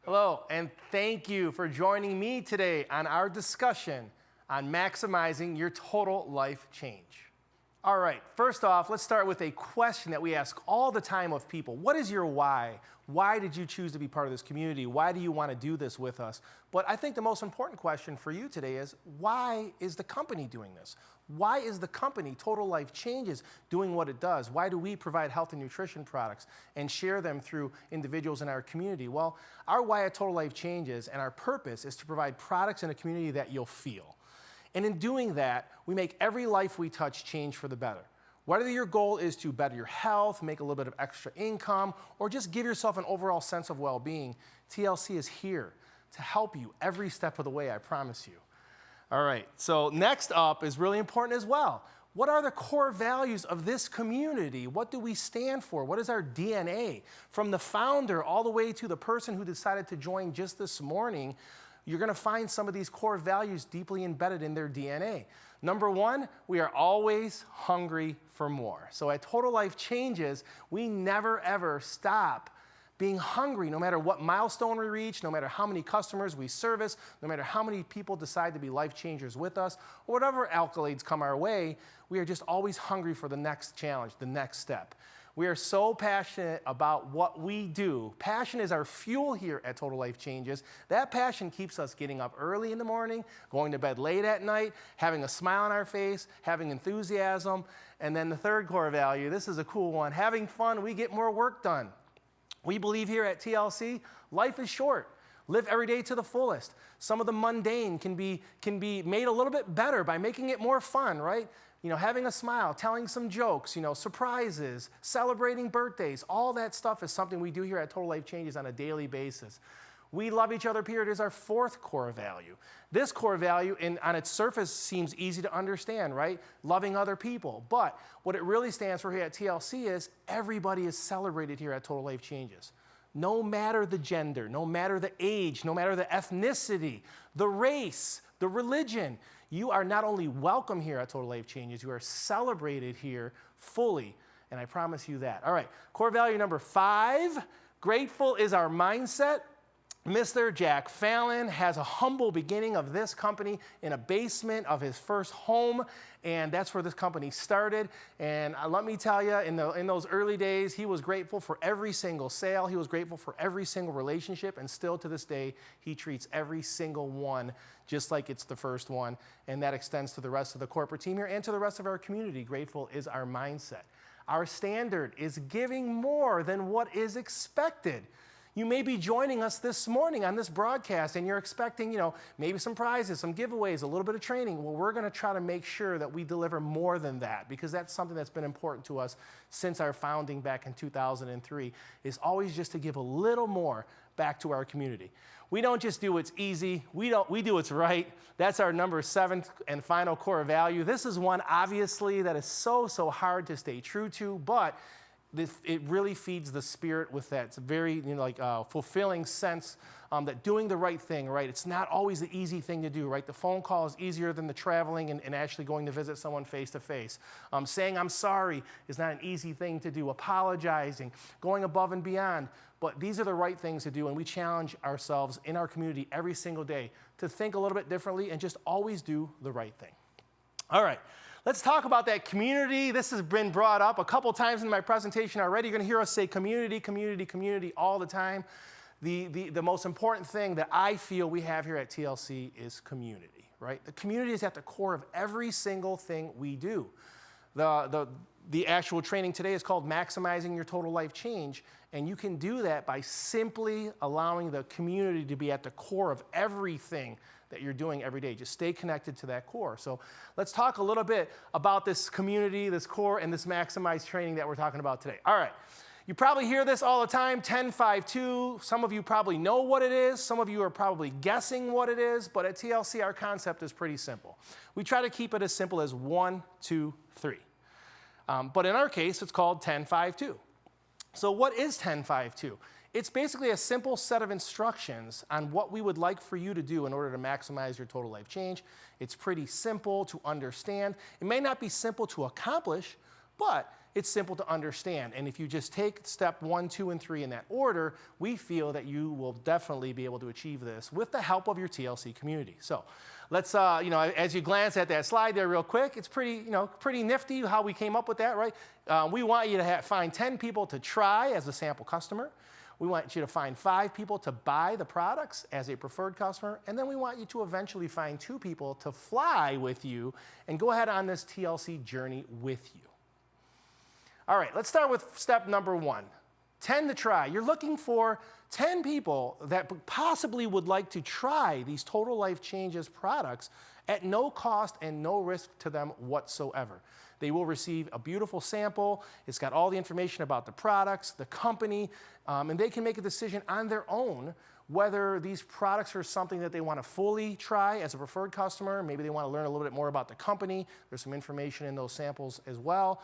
Hello, and thank you for joining me today on our discussion on maximizing your total life change. All right, first off, let's start with a question that we ask all the time of people. What is your why? Why did you choose to be part of this community? Why do you want to do this with us? But I think the most important question for you today is, why is the company doing this? Why is the company, Total Life Changes, doing what it does? Why do we provide health and nutrition products and share them through individuals in our community? Well, our why at Total Life Changes and our purpose is to provide products in a community that you'll feel. And in doing that, we make every life we touch change for the better. Whether your goal is to better your health, make a little bit of extra income, or just give yourself an overall sense of well-being, TLC is here to help you every step of the way, I promise you. All right, so next up is really important as well. What are the core values of this community? What do we stand for? What is our DNA? From the founder all the way to the person who decided to join just this morning, you're going to find some of these core values deeply embedded in their DNA. Number one, we are always hungry for more. So at Total Life Changes, we never ever stop being hungry, no matter what milestone we reach, no matter how many customers we service, no matter how many people decide to be life changers with us, or whatever accolades come our way, we are just always hungry for the next challenge, the next step. We are so passionate about what we do. Passion is our fuel here at Total Life Changes. That passion keeps us getting up early in the morning, going to bed late at night, having a smile on our face, having enthusiasm. And then the third core value, this is a cool one, having fun, we get more work done. We believe here at TLC, life is short. Live every day to the fullest. Some of the mundane can be made a little bit better by making it more fun, right? You know, having a smile, telling some jokes, surprises, celebrating birthdays, all that stuff is something we do here at Total Life Changes on a daily basis. We love each other, period, is our fourth core value. This core value, on its surface, seems easy to understand, right? Loving other people. But what it really stands for here at TLC is everybody is celebrated here at Total Life Changes. No matter the gender, no matter the age, no matter the ethnicity, the race, the religion, you are not only welcome here at Total Life Changes, you are celebrated here fully, and I promise you that. All right, core value number 5, grateful is our mindset. Mr. Jack Fallon has a humble beginning of this company in a basement of his first home, and that's where this company started. And let me tell you, in those early days, he was grateful for every single sale. He was grateful for every single relationship, and still to this day, he treats every single one just like it's the first one, and that extends to the rest of the corporate team here and to the rest of our community. Grateful is our mindset. Our standard is giving more than what is expected. You may be joining us this morning on this broadcast and you're expecting, maybe some prizes, some giveaways, a little bit of training. Well, we're going to try to make sure that we deliver more than that, because that's something that's been important to us since our founding back in 2003, is always just to give a little more back to our community. We don't just do what's easy, we do what's right. That's our number 7 and final core value. This is one, obviously, that is so hard to stay true to, but it really feeds the spirit with that. It's a very fulfilling sense that doing the right thing, right? It's not always the easy thing to do, right? The phone call is easier than the traveling and actually going to visit someone face to face. Saying I'm sorry is not an easy thing to do. Apologizing, going above and beyond. But these are the right things to do, and we challenge ourselves in our community every single day to think a little bit differently and just always do the right thing. All right. Let's talk about that community. This has been brought up a couple times in my presentation already. You're going to hear us say community, community, community all the time. The most important thing that I feel we have here at TLC is community, right? The community is at the core of every single thing we do. The actual training today is called Maximizing Your Total Life Change, and you can do that by simply allowing the community to be at the core of everything that you're doing every day. Just stay connected to that core. So let's talk a little bit about this community, this core, and this maximized training that we're talking about today. All right. You probably hear this all the time, 10-5-2. Some of you probably know what it is. Some of you are probably guessing what it is. But at TLC, our concept is pretty simple. We try to keep it as simple as 1, 2, 3. But in our case, it's called 10-5-2. So what is 10-5-2? It's basically a simple set of instructions on what we would like for you to do in order to maximize your total life change. It's pretty simple to understand. It may not be simple to accomplish, but it's simple to understand. And if you just take step 1, 2, and 3 in that order, we feel that you will definitely be able to achieve this with the help of your TLC community. So let's, as you glance at that slide there real quick, it's pretty nifty how we came up with that, right? We want you to find 10 people to try as a sample customer. We want you to find 5 people to buy the products as a preferred customer, and then we want you to eventually find 2 people to fly with you and go ahead on this TLC journey with you. All right, let's start with step number 1, 10 to try. You're looking for 10 people that possibly would like to try these Total Life Changes products at no cost and no risk to them whatsoever. They will receive a beautiful sample. It's got all the information about the products, the company, and they can make a decision on their own whether these products are something that they want to fully try as a preferred customer. Maybe they want to learn a little bit more about the company. There's some information in those samples as well.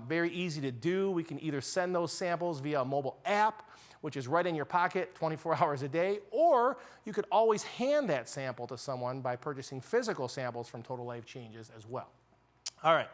Very easy to do. We can either send those samples via a mobile app, which is right in your pocket 24 hours a day, or you could always hand that sample to someone by purchasing physical samples from Total Life Changes as well. All right.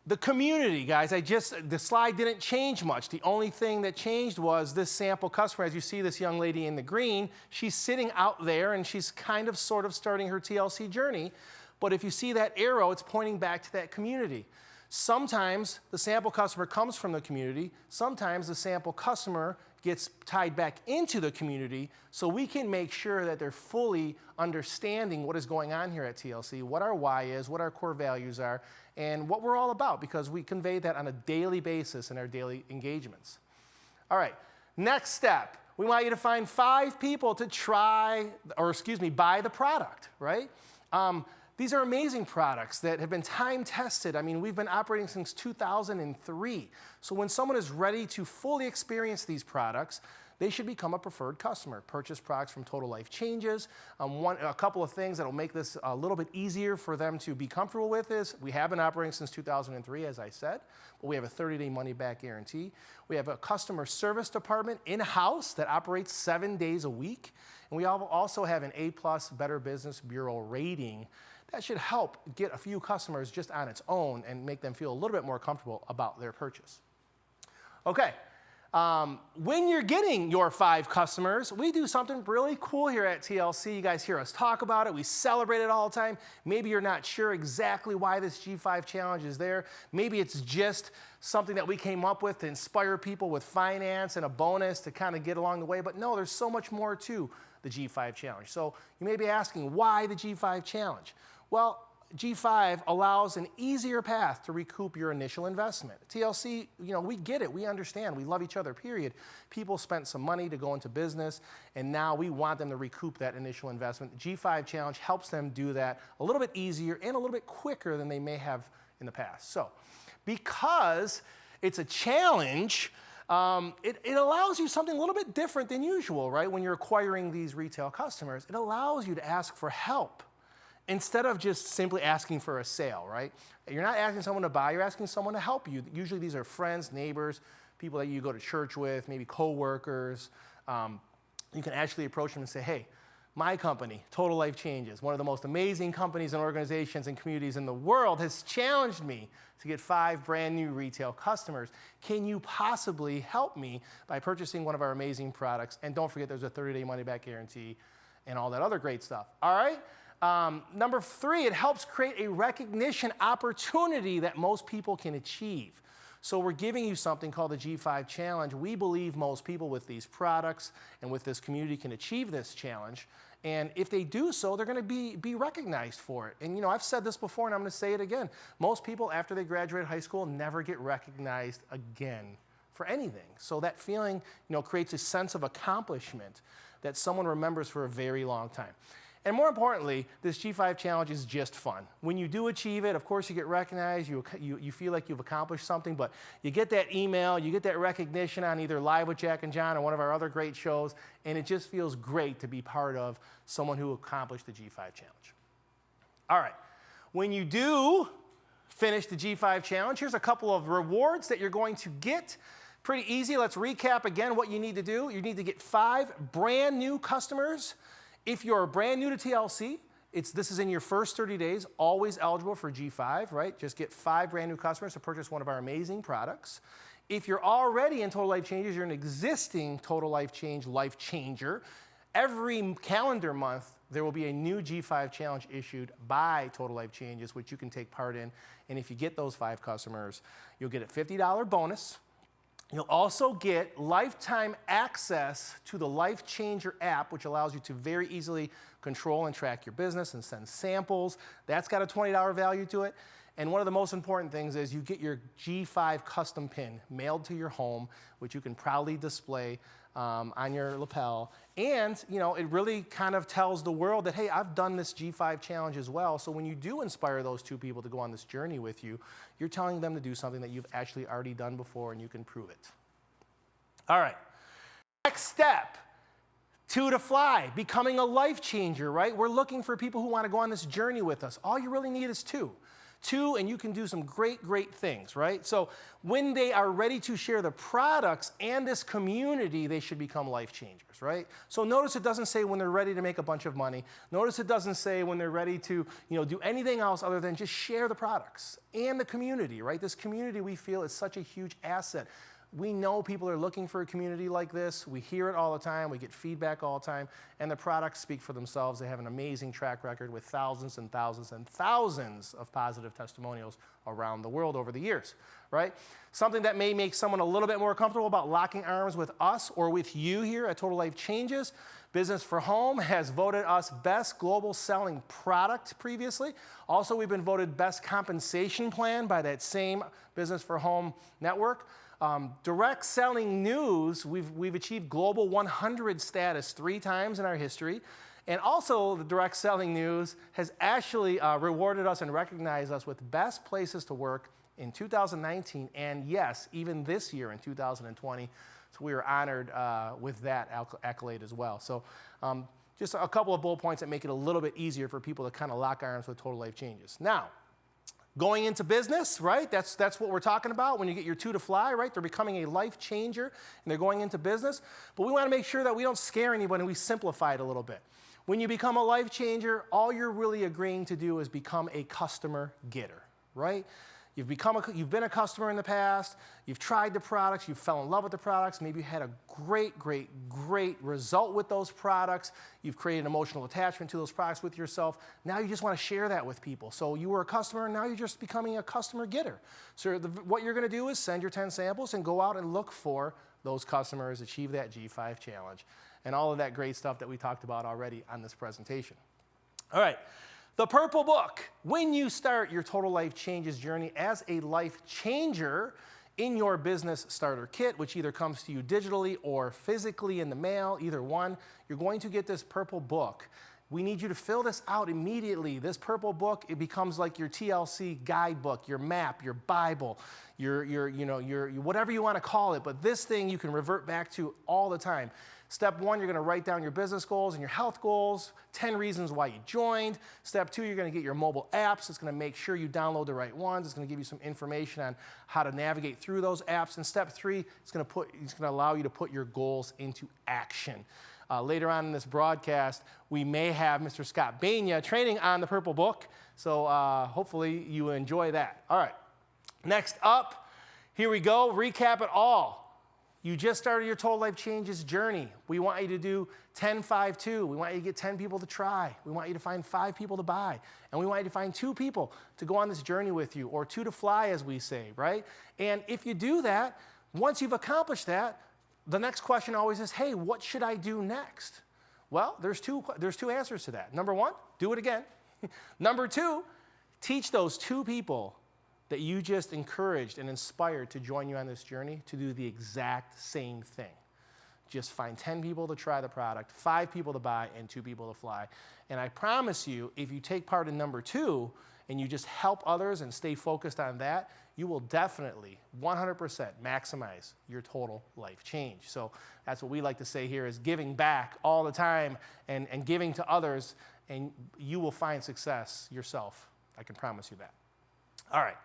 The community, guys, the slide didn't change much. The only thing that changed was this sample customer. As you see this young lady in the green, she's sitting out there and she's kind of sort of starting her TLC journey. But if you see that arrow, it's pointing back to that community. Sometimes the sample customer comes from the community. Sometimes the sample customer gets tied back into the community, so we can make sure that they're fully understanding what is going on here at TLC, what our why is, what our core values are, and what we're all about, because we convey that on a daily basis in our daily engagements. All right, next step. We want you to find 5 people to buy the product, right? These are amazing products that have been time tested. I mean, we've been operating since 2003. So when someone is ready to fully experience these products, they should become a preferred customer. Purchase products from Total Life Changes. A couple of things that will make this a little bit easier for them to be comfortable with is we have been operating since 2003, as I said, but we have a 30-day money-back guarantee. We have a customer service department in-house that operates 7 days a week. And we also have an A+ Better Business Bureau rating. That should help get a few customers just on its own and make them feel a little bit more comfortable about their purchase. Okay, when you're getting your 5 customers, we do something really cool here at TLC. You guys hear us talk about it. We celebrate it all the time. Maybe you're not sure exactly why this G5 challenge is there. Maybe it's just something that we came up with to inspire people with finance and a bonus to kind of get along the way. But no, there's so much more to the G5 challenge. So you may be asking, why the G5 challenge? Well, G5 allows an easier path to recoup your initial investment. TLC, we get it. We understand. We love each other, period. People spent some money to go into business, and now we want them to recoup that initial investment. The G5 challenge helps them do that a little bit easier and a little bit quicker than they may have in the past. So because it's a challenge, it allows you something a little bit different than usual, right? When you're acquiring these retail customers, it allows you to ask for help instead of just simply asking for a sale, right? You're not asking someone to buy, you're asking someone to help you. Usually these are friends, neighbors, people that you go to church with, maybe coworkers. You can actually approach them and say, hey, my company, Total Life Changes, one of the most amazing companies and organizations and communities in the world, has challenged me to get 5 brand new retail customers. Can you possibly help me by purchasing one of our amazing products? And don't forget, there's a 30-day money-back guarantee and all that other great stuff. All right? Number 3, it helps create a recognition opportunity that most people can achieve. So we're giving you something called the G5 challenge. We believe most people with these products and with this community can achieve this challenge. And if they do so, they're going to be recognized for it. And I've said this before and I'm going to say it again. Most people after they graduate high school never get recognized again for anything. So that feeling, creates a sense of accomplishment that someone remembers for a very long time. And more importantly, this G5 challenge is just fun. When you do achieve it, of course, you get recognized, you feel like you've accomplished something, but you get that email, you get that recognition on either Live with Jack and John or one of our other great shows, and it just feels great to be part of someone who accomplished the G5 challenge. All right, when you do finish the G5 challenge, here's a couple of rewards that you're going to get. Pretty easy. Let's recap again what you need to do. You need to get 5 brand new customers. If you're brand new to TLC This is in your first 30 days, always eligible for G5, right? Just get 5 brand new customers to purchase one of our amazing products. If you're already in Total Life Changes, you're an existing Total Life Change life changer. Every calendar month, there will be a new G5 challenge issued by Total Life Changes, which you can take part in. And if you get those 5 customers, you'll get a $50 bonus. You'll also get lifetime access to the Life Changer app, which allows you to very easily control and track your business and send samples. That's got a $20 value to it. And one of the most important things is you get your G5 custom pin mailed to your home, which you can proudly display on your lapel. And it really kind of tells the world that, hey, I've done this G5 challenge as well. So when you do inspire those 2 people to go on this journey with you, you're telling them to do something that you've actually already done before, and you can prove it. All right. Next step, 2 to fly, becoming a life changer, right? We're looking for people who want to go on this journey with us. All you really need is 2. 2, and you can do some great, great things, right? So when they are ready to share the products and this community, they should become life changers, right? So notice it doesn't say when they're ready to make a bunch of money. Notice it doesn't say when they're ready to do anything else other than just share the products and the community, right? This community we feel is such a huge asset. We know people are looking for a community like this. We hear it all the time. We get feedback all the time. And the products speak for themselves. They have an amazing track record with thousands and thousands and thousands of positive testimonials around the world over the years, right? Something that may make someone a little bit more comfortable about locking arms with us or with you here at Total Life Changes. Business for Home has voted us best global selling product previously. Also, we've been voted best compensation plan by that same Business for Home network. Direct selling news, we've achieved global 100 status 3 times in our history. And also the direct selling news has actually rewarded us and recognized us with best places to work in 2019 and yes, even this year in 2020. So we were honored with that accolade as well. So just a couple of bullet points that make it a little bit easier for people to kind of lock arms with Total Life Changes. Now, going into business, right? That's what we're talking about when you get your 2 to fly, right? They're becoming a life changer and they're going into business. But we want to make sure that we don't scare anyone and we simplify it a little bit. When you become a life changer, all you're really agreeing to do is become a customer getter, right? You've been a customer in the past, you've tried the products, you fell in love with the products, maybe you had a great, great, great result with those products, you've created emotional attachment to those products with yourself, now you just want to share that with people. So you were a customer, and now you're just becoming a customer getter. So what you're going to do is send your 10 samples and go out and look for those customers, achieve that G5 challenge, and all of that great stuff that we talked about already on this presentation. All right. The Purple Book. When you start your Total Life Changes journey as a life changer in your business starter kit, which either comes to you digitally or physically in the mail, either one, you're going to get this Purple Book. We need you to fill this out immediately. This Purple Book, it becomes like your TLC guidebook, your map, your Bible, your whatever you want to call it, but this thing you can revert back to all the time. Step 1, you're going to write down your business goals and your health goals, 10 reasons why you joined. Step 2, you're going to get your mobile apps. It's going to make sure you download the right ones. It's going to give you some information on how to navigate through those apps. And step 3, it's going to allow you to put your goals into action. Later on in this broadcast, we may have Mr. Scott Bania training on the Purple Book. So hopefully you enjoy that. All right. Next up, here we go. Recap it all. You just started your Total Life Changes journey. We want you to do 10-5-2. We want you to get 10 people to try. We want you to find 5 people to buy. And we want you to find 2 people to go on this journey with you, or 2 to fly, as we say, right? And if you do that, once you've accomplished that, the next question always is, hey, what should I do next? Well, there's two answers to that. Number 1, do it again. Number 2, teach those 2 people that you just encouraged and inspired to join you on this journey to do the exact same thing. Just find 10 people to try the product, 5 people to buy, and 2 people to fly. And I promise you, if you take part in number 2 and you just help others and stay focused on that, you will definitely 100% maximize your total life change. So that's what we like to say here is giving back all the time and giving to others, and you will find success yourself. I can promise you that. All right.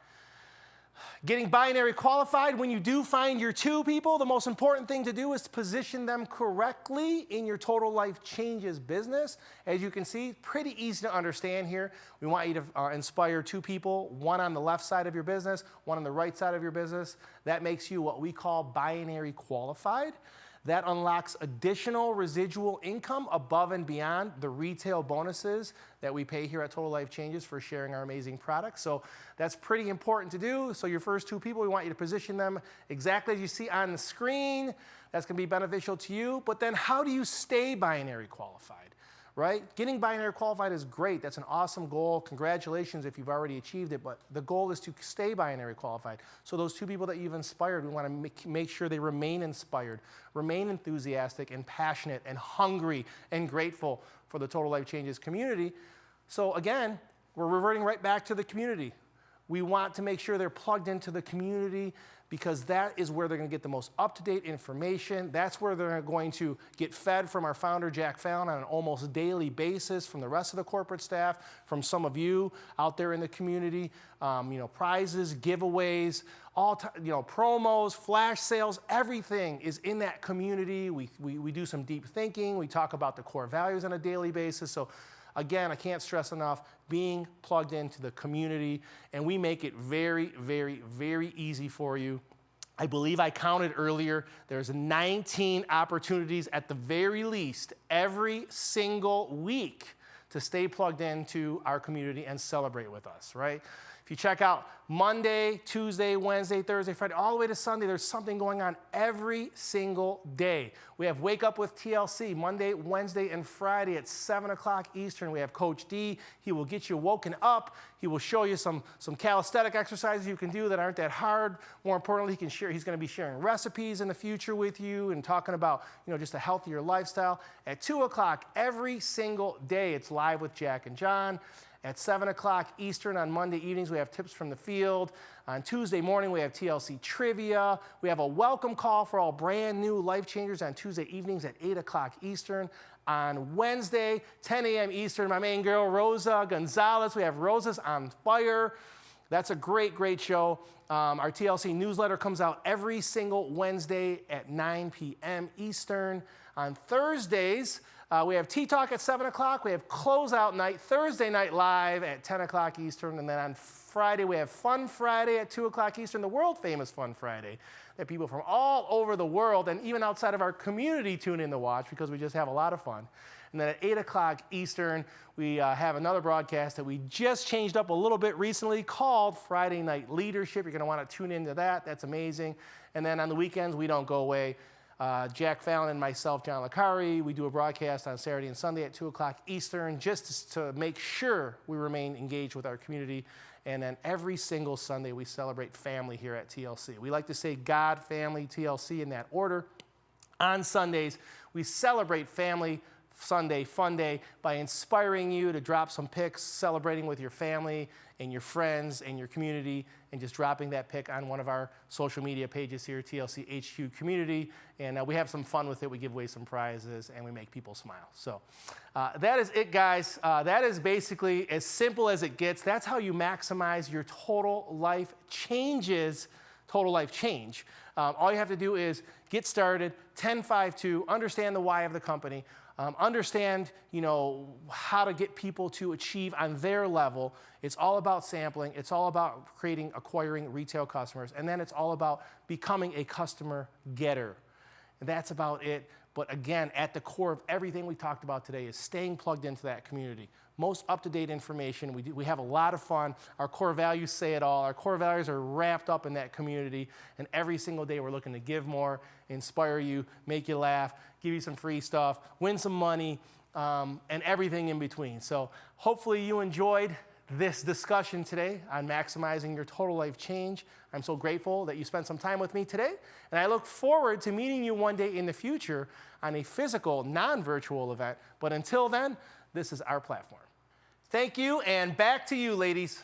Getting binary qualified, when you do find your two people, the most important thing to do is to position them correctly in your total life changes business. As you can see, pretty easy to understand here. We want you to inspire two people, one on the left side of your business, one on the right side of your business. That makes you what we call binary qualified. That unlocks additional residual income above and beyond the retail bonuses that we pay here at Total Life Changes for sharing our amazing products. So that's pretty important to do. So your first two people, we want you to position them exactly as you see on the screen. That's going to be beneficial to you. But then how do you stay binary qualified? Right? Getting binary qualified is great. That's an awesome goal. Congratulations if you've already achieved it. But the goal is to stay binary qualified. So those two people that you've inspired, we want to make sure they remain inspired, remain enthusiastic and passionate and hungry and grateful for the Total Life Changes community. So again, we're reverting right back to the community. We want to make sure they're plugged into the community because that is where they're going to get the most up-to-date information. That's where they're going to get fed from our founder, Jack Fallon, on an almost daily basis, from the rest of the corporate staff, from some of you out there in the community, prizes, giveaways, promos, flash sales, everything is in that community. We do some deep thinking. We talk about the core values on a daily basis. So again, I can't stress enough being plugged into the community, and we make it very, very, very easy for you. I believe I counted earlier, there's 19 opportunities at the very least every single week to stay plugged into our community and celebrate with us, right? If you check out Monday, Tuesday, Wednesday, Thursday, Friday, all the way to Sunday, there's something going on every single day. We have Wake Up with TLC Monday, Wednesday, and Friday at 7 o'clock Eastern. We have Coach D. He will get you woken up. He will show you some calisthenic exercises you can do that aren't that hard. More importantly, he's going to be sharing recipes in the future with you and talking about just a healthier lifestyle. At 2 o'clock every single day, it's live with Jack and John. At 7 o'clock Eastern on Monday evenings, we have Tips from the Field. On Tuesday morning, we have TLC Trivia. We have a welcome call for all brand new life changers on Tuesday evenings at 8 o'clock Eastern. On Wednesday, 10 a.m. Eastern, my main girl, Rosa Gonzalez. We have Roses on Fire. That's a great, great show. Our TLC newsletter comes out every single Wednesday at 9 p.m. Eastern. On Thursdays, we have Tea Talk at 7 o'clock. We have Closeout Night, Thursday Night Live at 10 o'clock Eastern. And then on Friday, we have Fun Friday at 2 o'clock Eastern, the world-famous Fun Friday that people from all over the world and even outside of our community tune in to watch because we just have a lot of fun. And then at 8 o'clock Eastern, we have another broadcast that we just changed up a little bit recently called Friday Night Leadership. You're going to want to tune into that. That's amazing. And then on the weekends, we don't go away. Jack Fallon and myself, John Licari, we do a broadcast on Saturday and Sunday at 2 o'clock Eastern just to make sure we remain engaged with our community. And then every single Sunday, we celebrate family here at TLC. We like to say God, family, TLC in that order. On Sundays, we celebrate Family Sunday Fun Day by inspiring you to drop some pics, celebrating with your family and your friends and your community, and just dropping that pic on one of our social media pages here, TLCHQ Community. And we have some fun with it. We give away some prizes, and we make people smile. So that is it, guys. That is basically as simple as it gets. That's how you maximize your total life changes, total life change. All you have to do is get started, 10-5-2, understand the why of the company, understand, how to get people to achieve on their level. It's all about sampling. It's all about acquiring retail customers. And then it's all about becoming a customer getter. And that's about it. But again, at the core of everything we talked about today is staying plugged into that community. Most up-to-date information. We have a lot of fun. Our core values say it all. Our core values are wrapped up in that community. And every single day we're looking to give more, inspire you, make you laugh, give you some free stuff, win some money, and everything in between. So hopefully you enjoyed this discussion today on maximizing your total life change. I'm so grateful that you spent some time with me today, and I look forward to meeting you one day in the future on a physical, non-virtual event. But until then, this is our platform. Thank you, and back to you, ladies.